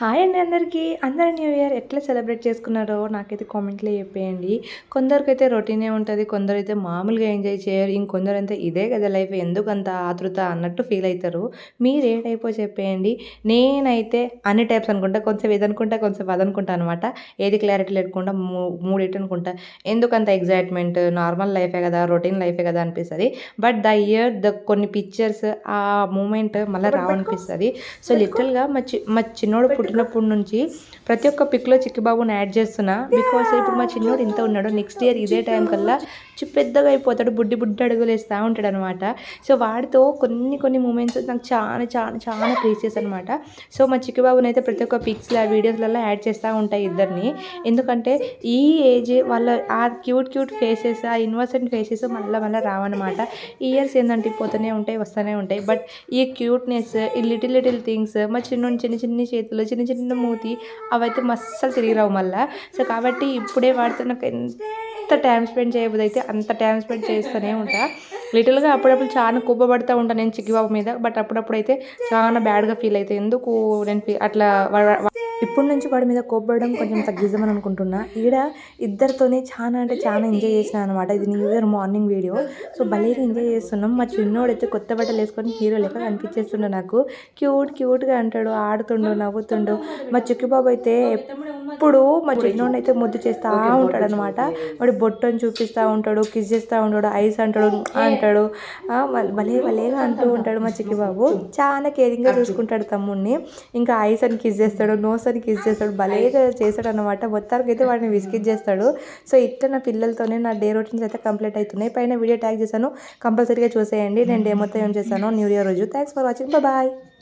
Hi అండి అందరికీ. అందరూ న్యూ ఇయర్ ఎట్లా సెలబ్రేట్ చేసుకున్నారో నాకైతే కామెంట్లో చెప్పేయండి. కొందరికైతే రొటీనే ఉంటది. కొందరైతే మామూలుగా ఎంజాయ్ చేయరు. ఇంకొందరైతే ఇదే కదా లైఫ్ ఎందుకంత ఆతృత అన్నట్టు ఫీల్ అయితారు. మీరు ఏ టైపో చెప్పేయండి. నేనైతే అన్ని టైప్స్ అనుకుంటా. కొంచెం ఇదనుకుంటా, కొంచెం అదనుకుంటా అనమాట. ఏది క్లారిటీ లేకుండా మూడిటి అనుకుంటా. ఎందుకంత ఎగ్జైట్‌మెంట్ నార్మల్ లైఫే కదా, రొటీన్ లైఫే కదా అనిపిస్తది. బట్ కొన్ని పిక్చర్స్ ఆ మూమెంట్ మళ్ళీ రావనిపిస్తది. సో లిటరల్‌గా మా చిన్నోడు పుట్టినప్పటి నుంచి ప్రతి ఒక్క పిక్‌లో చిక్కిబాబుని యాడ్ చేస్తున్నా. బికాస్ ఇప్పుడు మా చిన్నోడు ఇంత ఉన్నాడు. నెక్స్ట్ ఇయర్ ఇదే టైం కల్లా పెద్దగా అయిపోతాడు. బుడ్డి అడుగులేస్తా ఉంటాడనమాట. సో వాడితో కొన్ని మూమెంట్స్ నాకు చాలా చాలా చాలా ప్రీషియస్ అనమాట. సో మా చిక్కిబాబునైతే ప్రతి ఒక్క పిక్స్‌లో వీడియోస్‌లలో యాడ్ చేస్తూ ఉంటాయి ఇద్దరిని. ఎందుకంటే ఈ ఏజ్ వాళ్ళ ఆ క్యూట్ ఫేసెస్, ఆ ఇన్నోసెంట్ ఫేసెస్ మళ్ళా రావన్నమాట. ఇయర్స్ ఏందంటే పోతూనే ఉంటాయి, వస్తూనే ఉంటాయి. బట్ ఈ క్యూట్‌నెస్, ఈ లిటిల్ థింగ్స్ మా చిన్నోని చిన్ని చేతులు, చిన్న మూతి అవైతే మస్సలు తిరిగి రావు మళ్ళా. సో కాబట్టి ఇప్పుడే వాడితో నాకు ఎంత టైం స్పెండ్ చేయబోదైతే అంత టైం స్పెండ్ చేస్తూనే ఉంటా. లిటిల్‌గా అప్పుడప్పుడు చాలా కోపపడుతూ ఉంటాను నేను చిక్కిబాబు మీద. బట్ అప్పుడప్పుడైతే చాలా బ్యాడ్‌గా ఫీల్ అవుతా. ఎందుకు నేను అట్లా ఇప్పటి నుంచి వాడి మీద కోప్పడడం కొంచెం తగ్గిద్దామని అనుకుంటున్నా. ఇద్దరితోనే చాలా అంటే చాలా ఎంజాయ్ చేసినా అనమాట. ఇది new year morning video. So భలేగా ఎంజాయ్ చేస్తున్నాం. మా చిన్నోడైతే కొత్త బట్టలు వేసుకొని హీరో లెక్క కనిపించేస్తుండు నాకు. క్యూట్‌గా అంటాడు, ఆడుతుండు, నవ్వుతుండు. మా చిక్కిబాబు అయితే ఎప్పుడు మా చిన్నోడినైతే ముద్దు చేస్తూ ఉంటాడనమాట. వాడి బొట్టని చూపిస్తూ ఉంటాడు, కిస్ చేస్తూ ఉంటాడు, ఐస్ అంటాడు. భలేగా అంటూ ఉంటాడు మా చిక్కిబాబు. చాలా కేరింగ్గా చూసుకుంటాడు తమ్ముడిని. ఇంకా ఐస్ అని కిస్ చేస్తాడు, నోస్ అని కిస్ చేస్తాడు, భలేగా చేస్తాడు అనమాట. మొత్తానికి అయితే వాడిని విసిగిచ్చేస్తాడు. సో ఇట్లా నా పిల్లలతోనే నా డే రొటీన్స్ అయితే కంప్లీట్ అవుతున్నాయి. పైన వీడియో ట్యాగ్ చేశాను, కంపల్సరీగా చూసేయండి. నేను డే మొత్తం ఏం చేశాను న్యూ ఇయర్ రోజు. Thanks for watching. బాయ్.